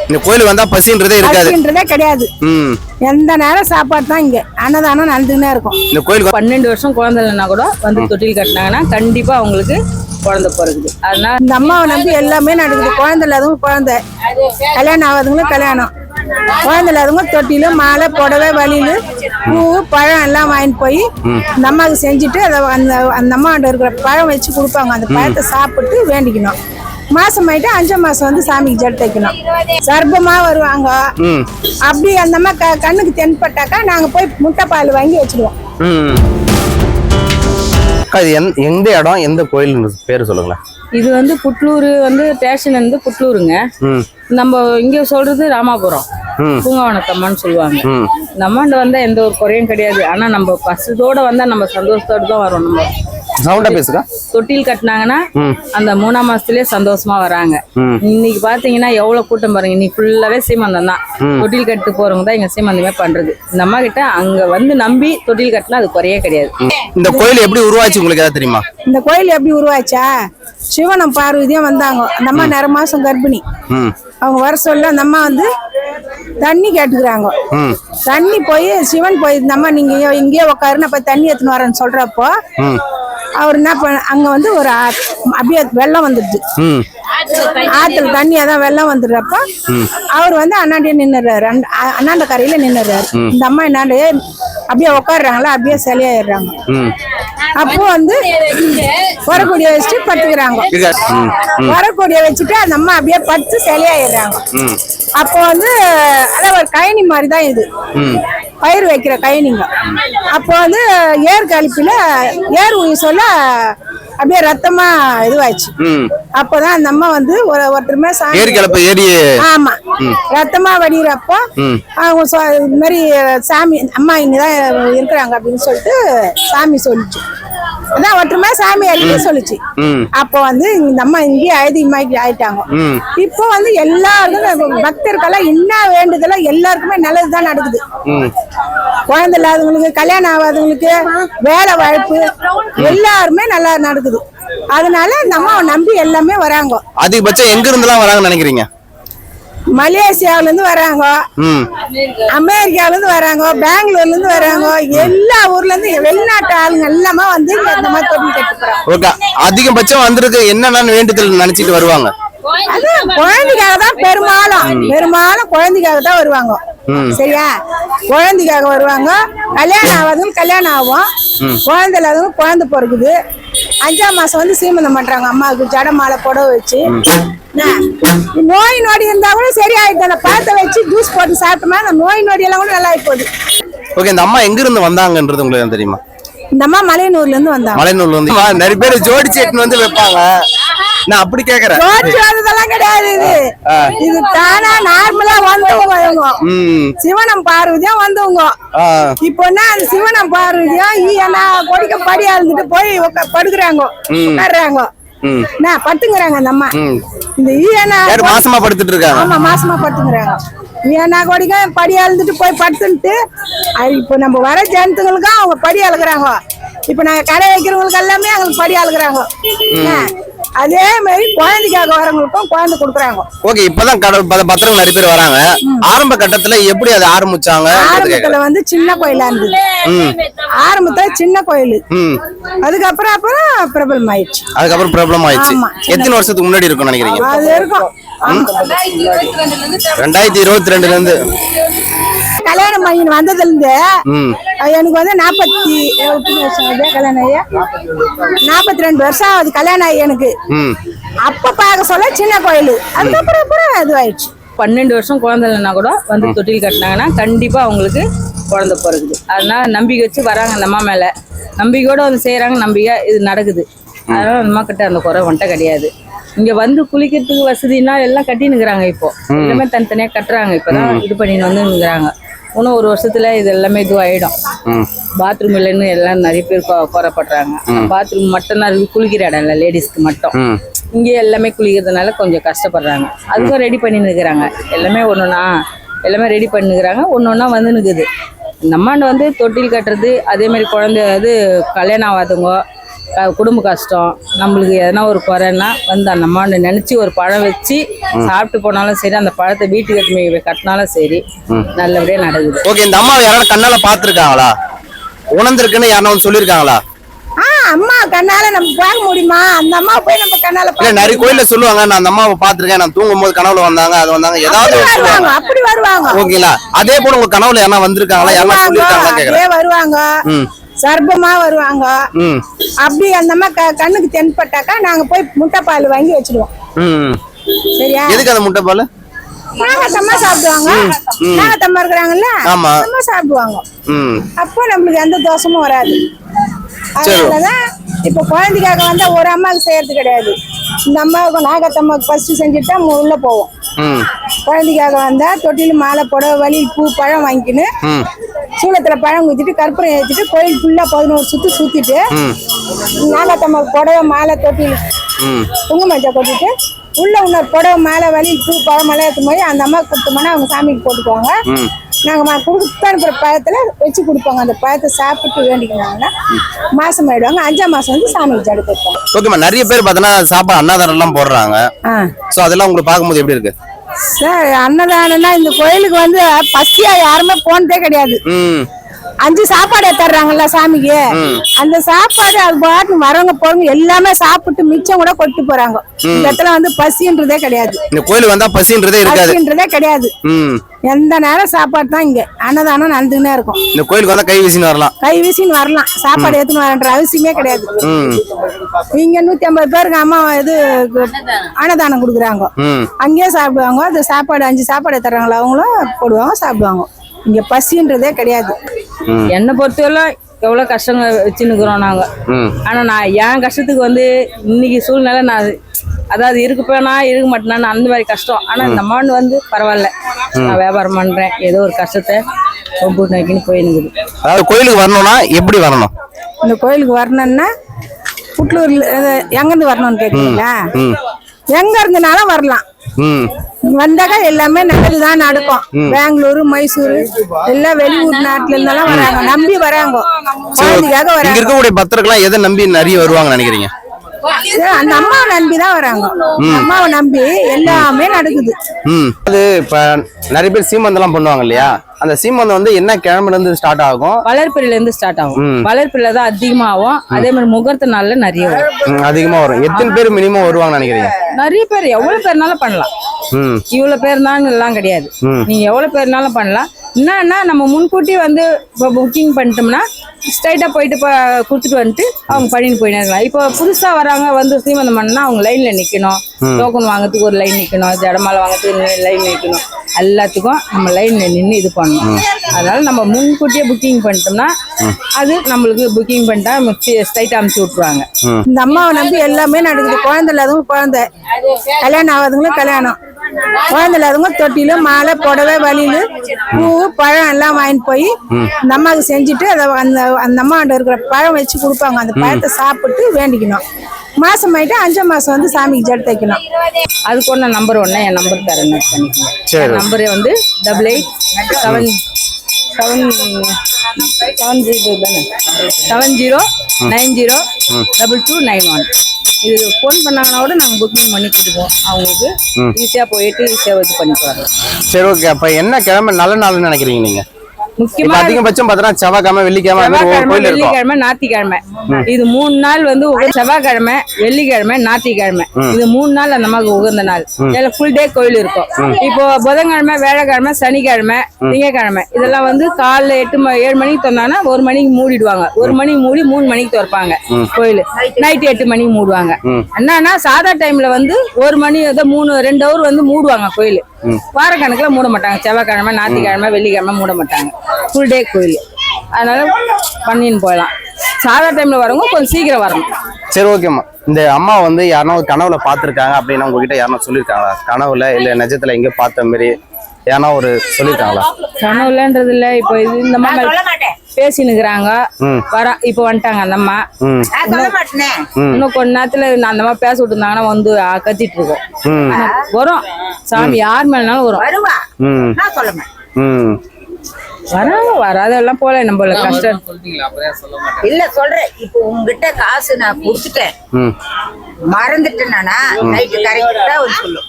இந்த கோயிலுக்கு வந்தா பசின்றதே இருக்காது. பசின்றதே கிடையாது. எந்த நேரம் சாப்பாடு தான் இங்க அன்னதானம் நடந்துன்னே இருக்கும். இந்த கோயிலுக்கு 12 வருஷம் குழந்தை இல்லைன்னா கூட வந்து தொட்டில் கட்டினாங்கன்னா கண்டிப்பா அவங்களுக்கு குழந்தை பிறகுது. அதனால இந்த அம்மாவை நம்பி எல்லாமே நடக்குது. குழந்தை இல்லாதவங்க குழந்தை, கல்யாணம் ஆகாதவங்களும் கல்யாணம், குழந்தை இல்லாதவங்க தொட்டில மாலை புடவை வலியில பூ பழம் எல்லாம் வாங்கிட்டு போய் இந்த அம்மாவுக்கு செஞ்சுட்டு அதை அந்த அம்மாண்ட இருக்கிற பழம் வச்சு கொடுப்பாங்க. அந்த பழத்தை சாப்பிட்டு வேண்டிக்கணும். மாசம் ஆயிட்டு 5ஆம் மாசம் வந்து சாமிக்கு ஜட்டு தைக்கணும். சர்ப்பமா வருவாங்க. அப்படி அந்த அம்மா கண்ணுக்கு தென்பட்டாக்கா நாங்க போய் முட்டை பால் வாங்கி வச்சிருவோம். எந்த இடம், எந்த கோயில் பேரு சொல்லுங்களேன். இது வந்து புட்லூர் வந்து ஸ்டேஷன் வந்து புட்லூருங்க. நம்ம இங்க சொல்றது ராமாபுரம் பூங்காவனத்தம்மான்னு சொல்லுவாங்க. இந்த அம்மாண்ட வந்தா எந்த ஒரு குறையும் கிடையாது. ஆனா நம்ம பசுதோட வந்தா நம்ம சந்தோஷத்தோட தான் வரோம். நம்ம சவுண்டா பேசுங்க. தொட்டில் கட்டினாங்கன்னா அந்த 3ஆம் மாசத்துலயே சந்தோஷமா வராங்க. இன்னைக்கு பாத்தீங்கன்னா எவ்வளவு கூட்டம் பாருங்க. இன்னைக்கு ஃபுல்லாவே சீமந்தம் தான். தொட்டில் கட்டு போறவங்க தான் இங்க சீமந்தமே பண்றது. இந்த அம்மா கிட்ட அங்க வந்து நம்பி தொட்டில் கட்டினா அது குறையே கிடையாது. இந்த கோயில் எப்படி உருவாச்சு உங்களுக்கு ஏதாவது தெரியுமா? இந்த கோயில் எப்படி உருவாச்சா, சிவனும் பார்வதியும் வந்தாங்க. அந்த அம்மா 1.5 மாசம் கர்ப்பிணி. அவங்க வர சொல்ல அந்த அம்மா வந்து தண்ணி கேட்டுக்கிறாங்க. தண்ணி போய் சிவன் போய் இந்த அம்மா நீங்க இங்கேயே உட்காருன்னு அப்ப தண்ணி எடுத்துன்னு வரேன்னு சொல்றப்போ அவர் என்ன பண்ண, அங்க வந்து ஒரு அப்படியே வெள்ளம் வந்துடுது. ஆத்துல தண்ணி அதான் வெள்ளம் வந்துடுறப்ப அவர் வந்து அண்ணாண்டியே நின்னுறாரு. அண்ணாண்ட கரையில நின்னுறாரு. இந்த அம்மா என்னாண்டு அப்படியே உட்காடுறாங்களா, அப்படியே சிலையாயிடுறாங்க. அப்போ வந்து வரக்கூடிய வச்சுட்டு படுத்துக்கிறாங்க. வரக்கூடிய வச்சுட்டு அந்த அம்மா அப்படியே படுத்து சிலையாயிடுறாங்க. அப்போ வந்து அதான் ஒரு கயனி மாதிரி தான் இது, பயிர் வைக்கிற கயனிங்க. அப்போ வந்து ஏர் கழிப்புல ஏர் உயிர் சொல்ல அப்படியே ரத்தமா இதுவாச்சு. அப்பதான் அந்த அம்மா வந்து ஒருத்தருமே ஆமா ரத்தமா வடிகிறப்போ அவங்க இது மாதிரி சாமி அம்மா இங்கதான் இருக்கிறாங்க அப்படின்னு சொல்லிட்டு சாமி சொல்லிச்சு. அதான் ஒற்றுமை சாமி அழிக்க சொல்லிச்சு. அப்ப வந்து இந்த அம்மா இங்கேயே ஐதீகமாக்கி ஆயிட்டாங்க. இப்போ வந்து எல்லாருக்கும் பக்தர்களெல்லாம் என்ன வேண்டுதெல்லாம் எல்லாருக்குமே நல்லதுதான் நடக்குது. குழந்தை இல்லாதவங்களுக்கு, கல்யாணம் ஆகாதவங்களுக்கு, வேலை வாய்ப்பு எல்லாருமே நல்லா நடக்குது. அதனால இந்த அம்மாவை நம்பி எல்லாமே வராங்க. அதிகபட்சம் எங்க இருந்தெல்லாம் வராங்கன்னு நினைக்கிறீங்க? மலேசியாவில இருந்து வராங்க, அமெரிக்காவில இருந்து வராங்க, பெங்களூர்ல இருந்து வராங்க, எல்லா ஊர்ல இருந்து வெளிநாட்டு ஆளுங்க எல்லாமே வந்து இந்த மாதிரி தொட்டில் கட்டுறாங்க. அதிகபட்சம் வந்திருக்கு என்னென்ன வேண்டுதல் நினைச்சிட்டு வருவாங்க? அது குழந்தைக்காக தான் பெரும்பாலும் குழந்தைக்காக தான் வருவாங்க. சரியா, குழந்தைக்காக வருவாங்க. கல்யாணம் ஆகாதவங்க கல்யாணம் ஆகும், குழந்தை இல்லாதவங்க குழந்தை பிறகுது. 5ஆம் மாசம் வந்து சீமந்தம் பண்றாங்க. அம்மாவுக்கு ஜட மாலை புடவை வச்சு. நோய் நொடி இருந்தா கூட சரியாயிட்டு அந்த பழத்தை வச்சு ஜூஸ் போட்டு சாப்பிட்டோம்னா அந்த நோய் நொடி எல்லாம் கூட நல்லா போகுது. ஓகே, இந்த அம்மா எங்க இருந்து வந்தாங்கன்றது உங்களுக்கு தெரியுமா? இந்த அம்மா மலையனூர்ல இருந்து வந்தாங்க. மலையனூர்ல இருந்து நிறைய பேர் ஜோடி செட்டு வந்து வைப்பாங்க. நான் அப்படி கேக்குறேன். ஜோடிச்சதெல்லாம் கிடையாது. இது தானா நார்மலா வந்தவங்க. சிவனம் பார்வதியும் வந்தவங்க. இப்போன்னா அந்த சிவனம் பார்வதியும் கொடிக்க படியா இருந்துட்டு போய் படுக்குறாங்க, உட்காடுறாங்க, படுத்துங்கிறாங்க. அந்த அம்மா இந்த மாசமா படுத்துட்டு இருக்காங்க. ஆமா, மாசமா படுத்துங்கிறாங்க. ஏன்னா கொடிக்க படியா இருந்துட்டு போய் படுத்துட்டு இப்போ நம்ம வர ஜனத்துங்களுக்கு அவங்க படி அழுகுறாங்க. இப்ப நாங்க கடை வைக்கிறவங்களுக்கு எல்லாமே அவங்களுக்கு படி அழுகுறாங்க. அதே மாதிரி குழந்தைக்காக வரவங்களுக்கும் குழந்தை கொடுக்குறாங்க. ஓகே, இப்பதான் பத்திரம் நிறைய பேர் வராங்க. ஆரம்ப கட்டத்துல எப்படி அதை ஆரம்பிச்சாங்க? ஆரம்பத்துல வந்து சின்ன கோயிலா இருந்தது. ஆரம்பத்துல சின்ன கோயில், அதுக்கப்புறம் பிரபலம் ஆயிடுச்சு. எத்தனை வருஷத்துக்கு முன்னாடி இருக்கும் நினைக்கிறீங்க? அது இருக்கும் 2022ல இருந்து கல்யாணம் பண்ணி வந்ததுல இருந்து எனக்கு வந்து 42 வருஷம் ஆகுது கல்யாணம் ஆகி எனக்கு. அப்ப பார்க்க சொல்ல சின்ன கோயில், அதுக்கப்புறம் இதுவாயிடுச்சு. 12 வருஷம் குழந்தை இல்லைன்னா கூட வந்து தொட்டில் கட்டினாங்கன்னா கண்டிப்பா அவங்களுக்கு குழந்தை பிறகுது. அதனால நம்பிக்கை வச்சு வராங்க. அந்த அம்மா மேல நம்பிக்கையோட வந்து செய்யறாங்க. நம்பிக்கை இது நடக்குது. அதனால அம்மா கிட்ட அந்த குறை வந்துட்ட கிடையாது. இங்க வந்து குளிக்கிறதுக்கு வசதினா எல்லாம் கட்டினுக்குறாங்க. இப்போ எல்லாமே தனித்தனியா கட்டுறாங்க. இப்பதான் இது பண்ணின்னு வந்துங்கிறாங்க. இன்னும் 1 வருஷத்துல இது எல்லாமே இதுவாயிடும். பாத்ரூம் இல்லைன்னு எல்லாம் நிறைய பேர் குறைப்படுறாங்க. பாத்ரூம் மட்டும்தான் இருக்கு, குளிக்கிற இடம் இல்லை லேடிஸ்க்கு மட்டும். இங்கே எல்லாமே குளிக்கிறதுனால கொஞ்சம் கஷ்டப்படுறாங்க. அதுக்கும் ரெடி பண்ணின்னு இருக்கிறாங்க. எல்லாமே எல்லாமே ரெடி பண்ணிக்கிறாங்க. ஒன்னொன்னா வந்து நிற்குது. இந்த அம்மாண்ட வந்து தொட்டில் கட்டுறது, அதே மாதிரி குழந்தை அது கல்யாணம் ஆகாதவங்க, குடும்ப கஷ்டம் நம்மளுக்கு எதனா ஒரு குறைன்னா வந்து அந்த அம்மாவை நினைச்சு ஒரு பழம் வச்சு சாப்பிட்டு போனாலும் சரி, அந்த பழத்தை வீட்டுக்கு எடுத்து கட்டினாலும் சரி, நல்லபடியா நடக்குது. ஓகே, இந்த அம்மாவை யாராவது கண்ணால பாத்துருக்காங்களா, உணர்ந்திருக்குன்னு யாரும் வந்து சொல்லிருக்காங்களா? அம்மா கண்ணால நம்ம பார்க்க முடியுமா? அந்த அம்மா போய் நம்ம கண்ணால இல்ல, நிறைய கோயில்ல சொல்லுவாங்க, நான் அந்த அம்மாவை பாத்துருக்கேன், நான் தூங்கும் போது கனவுல வந்தாங்க, அது வந்தாங்க, ஏதாவது வருவாங்க, அப்படி வருவாங்க. ஓகேங்களா? அதே போல உங்க கனவுல யாரா வந்திருக்காங்களா, யாரா சொல்லிருக்காங்களா கேக்குறேன். வருவாங்க, சர்ப்பமா வருவாங்க. அப்படி அந்த அம்மா கண்ணுக்கு தென்பட்டாக்கா நாங்க போய் முட்டைப்பால் வாங்கி வச்சிடுவோம். சரியா? எதுக்கு அந்த முட்டைப்பால்? நாகத்தம்மா சாப்பிடுவாங்க, நாகத்தம்மா இருக்கிறாங்கல்ல, அம்மா சாப்பிடுவாங்க. அப்போ நம்மளுக்கு எந்த தோஷமும் வராது. அதனாலதான் இப்ப குழந்தைக்காக வந்தா ஒரு அம்மாவுக்கு செய்யறது கிடையாது. இந்த அம்மாவுக்கு நாகத்தம்மாவுக்கு ஃபர்ஸ்ட் செஞ்சுட்டா உள்ள போவோம். குழந்தைக்காக வந்தா தொட்டில மாலை புடவை வலியில் பூ பழம் வாங்கிக்கின்னு சூளத்துல பழம் ஊத்திட்டு கற்பூரம் ஏற்றிட்டு கோயில் ஃபுல்லா 11 சுத்து சுத்திட்டு நாகத்தம்மாவுக்கு புடவை மாலை தொட்டில் குங்குமஞ்சா கொட்டிட்டு உள்ள இன்னொரு புடவை மாலை வலியில் பூ பழம் எல்லாம் ஏற்றும் போது அந்த அம்மாவுக்கு கொடுத்தோம்னா அவங்க சாமிக்கு போட்டுக்குவாங்க. நாங்க கொடுத்து அனுப்புற பழத்துல வச்சு கொடுப்பாங்க. அந்த பழத்தை சாப்பிட்டு வேண்டிக்கிறாங்கன்னா மாசம் ஆயிடுவாங்க. 5ஆம் மாசம் வந்து சாமிக்கு ஜடு கொடுப்பாங்க. ஓகேம்மா, நிறைய பேர் பார்த்தோன்னா சாப்பாடு அன்னதானம் எல்லாம் போடுறாங்க. சோ அதெல்லாம் உங்களுக்கு பார்க்கும்போது எப்படி இருக்கு சார்? அன்னதானம்னா இந்த கோயிலுக்கு வந்து பசியா யாருமே போனதே கிடையாது. 5 சாப்பாடு தர்றாங்கல்ல சாமிக்கு, அந்த சாப்பாடு அது பாட்டு வரவங்க போறவங்க எல்லாமே சாப்பிட்டு மிச்சம் கூட கொட்டு போறாங்க. இந்த இடத்துல வந்து பசின்றதே கிடையாது. இந்த கோயிலுக்கு வந்தா பசின்றதே கிடையாது. எந்த நேரம் சாப்பாடு தான் இங்க அன்னதானம் நடந்துன்னே இருக்கும். இந்த கோயிலுக்கு வந்தா கை வீசின்னு வரலாம், சாப்பாடு ஏத்துன்னு வரன்ற அவசியமே கிடையாது. இங்க 150 பேருக்கு அம்மா இது அன்னதானம் கொடுக்குறாங்க, அங்கேயே சாப்பிடுவாங்க. அந்த சாப்பாடு 5 சாப்பாடு தர்றாங்களா அவங்களும் போடுவாங்க, சாப்பிடுவாங்க. இங்க பசின்றதே கிடையாது. என்னை பொறுத்தவரை எவ்வளவு கஷ்டங்கள் வச்சுன்னுக்குறோம் நாங்க. ஆனா நான் என் கஷ்டத்துக்கு வந்து இன்னைக்கு சூழ்நிலை நான் அதாவது இருக்கப்பேனா இருக்க மாட்டேனான்னு அந்த மாதிரி கஷ்டம். ஆனா இந்த அம்மான்னு வந்து பரவாயில்ல, நான் வியாபாரம் பண்றேன், ஏதோ ஒரு கஷ்டத்தை ரொம்ப நோக்கின்னு போயினுக்குது. அதாவது கோயிலுக்கு வரணும்னா எப்படி வரணும்? இந்த கோயிலுக்கு வரணும்னா புட்லூர்ல எங்கிருந்து வரணும்னு கேக்குறீங்களா? எங்க இருந்தனாலும் வரலாம். வந்தாக்கா எல்லாமே நல்லதுதான் நடக்கும். பெங்களூரு மைசூரு எல்லாம் வெளியூர் நாட்டுல இருந்தாலும் வராங்க, நம்பி வராங்க, குழந்தைக்காக வராங்க. இங்க இருக்கக்கூடிய பக்தர்கள் எதை நம்பி நிறைய வருவாங்க நினைக்கிறீங்க? அந்த அம்மாவை நம்பிதான் வராங்க. அம்மாவை நம்பி எல்லாமே நடக்குது. அது இப்ப நிறைய பேர் சீமந்தெல்லாம் பண்ணுவாங்க இல்லையா? அந்த சீமந்தம் வந்து என்ன கிழமைல இருந்து ஸ்டார்ட் ஆகும்? வளர்ப்பிறையில இருந்து ஸ்டார்ட் ஆகும். வளர்ப்பிறையில தான் அதிகமாகும். அதே மாதிரி முகூர்த்த நாள்ல நிறைய வரும். அதிகமா வரும். எத்தனை பேர் மினிமம் வருவாங்க நினைக்கிறீங்க? நிறைய பேர், எவ்வளவு பேர்னாலும் பண்ணலாம். இவ்வளவு பேர்னாலும் எல்லாம் கிடையாது, நீங்க எவ்வளவு பேர்னாலும் பண்ணலாம். என்னன்னா நம்ம முன்கூட்டி வந்து இப்போ புக்கிங் பண்ணிட்டோம்னா ஸ்ட்ரைட்டா போயிட்டு கொடுத்துட்டு வந்துட்டு அவங்க பண்ணிட்டு போயிட்டே இருக்கலாம். இப்போ புதுசா வராங்க வந்து சீமந்தம் பண்ணா அவங்க லைன்ல நிக்கணும், டோக்கன் வாங்குறதுக்கு ஒரு லைன் நிக்கணும், ஜடமாலை வாங்குறதுக்கு லைன் நிக்கணும், எல்லாத்துக்கும் நம்ம லைன்ல நின்று இது பண்ணணும். அதனால நம்ம முன்கூட்டியே புக்கிங் பண்ணிட்டோம்னா அது நம்மளுக்கு புக்கிங் பண்ணிட்டா ஸ்ட்ரைட்டா அனுப்பிச்சு விட்டுருவாங்க. இந்த அம்மாவை நம்பி எல்லாமே நடக்குது. குழந்தை இல்லாதவங்க குழந்தை, கல்யாணம் ஆகாதவங்களும் கல்யாணம், குழந்தை இல்லாதவங்க தொட்டில மாலை புடவை வலியில பூ பழம் எல்லாம் வாங்கிட்டு போய் இந்த அம்மாவுக்கு செஞ்சுட்டு அதை அந்த அம்மாண்ட இருக்கிற பழம் வச்சு கொடுப்பாங்க. அந்த பழத்தை சாப்பிட்டு வேண்டிக்கணும். மாசம் ஆயிட்டு 5ஆம் மாசம் வந்து சாமிக்கு ஜடு தைக்கணும். அதுக்கு ஒன்று நம்பர் ஒன்று என் நம்பர் தரேன், நோட் பண்ணிக்கோங்க. நம்பரே வந்து 887770902291. இது ஃபோன் பண்ணாங்கன்னா கூட நாங்கள் புக்கிங் பண்ணி கொடுப்போம். அவங்களுக்கு ஈஸியா போயிட்டு ஈஸியா இது பண்ணிட்டு வரலாம். சரி, ஓகே. அப்ப என்ன கிழமை நல்ல நாள்னு நினைக்கிறீங்க நீங்க? முக்கியமா அதிகபட்சம் பார்த்தா செவ்வாய்க்கிழமை, வெள்ளிக்கிழமை, ஞாயிற்றுக்கிழமை. இது 3 நாள் வந்து செவ்வாய்க்கிழமை, வெள்ளிக்கிழமை, ஞாயிற்றுக்கிழமை. இது 3 நாள் அந்த மாதிரி உகந்த நாள். இதுல ஃபுல் டே கோயில் இருக்கும். இப்போ புதன்கிழமை, வியாழக்கிழமை, சனிக்கிழமை, திங்கக்கிழமை இதெல்லாம் வந்து காலைல 7 மணிக்கு திறந்தாங்கன்னா 1 மணிக்கு மூடிடுவாங்க. 1 மணிக்கு மூடி 3 மணிக்கு திறப்பாங்க கோயில். நைட்டு 8 மணிக்கு மூடுவாங்க. என்னன்னா சாதா டைம்ல வந்து 1 மணி 2 ஹவர் வந்து மூடுவாங்க கோயில். வாரக்கணக்குல மூட மாட்டாங்க. செவ்வாய்க்கிழமை, ஞாயிற்றுக்கிழமை, வெள்ளிக்கிழமை மூட மாட்டாங்க. ஃபுல் டே கோயில். அதனால பண்ணின்னு போயிடலாம். சாதா டைம்ல வரவங்க கொஞ்சம் சீக்கிரம் வரணும். சரி, ஓகேம்மா. இந்த அம்மா வந்து யாருன்னா கனவுல பாத்துருக்காங்க அப்படின்னு உங்ககிட்ட யாருன்னா சொல்லியிருக்காங்களா? கனவுல இல்ல நிஜத்துல எங்க பார்த்த மாதிரி யாருன்னா ஒரு சொல்லியிருக்காங்களா? கனவுலன்றது இல்ல. இப்போ இது இந்த அம்மா பேசினுக்குறாங்க, இப்போ வந்துட்டாங்க அந்த அம்மா. இன்னும் கொஞ்ச நேரத்துல அந்த அம்மா பேச விட்டுருந்தாங்கன்னா வந்து கத்திட்டு இருக்கோம். வரும் சாமி, யார் மேலனாலும் வரும். வராங்க, வராதெல்லாம் போல நம்மள கஷ்டம். இல்ல சொல்றேன், இப்போ உங்ககிட்ட காசு நான் கொடுத்துட்டேன், மறந்துட்டேன்னா நைட்டு கரெக்டா வந்து சொல்லும்.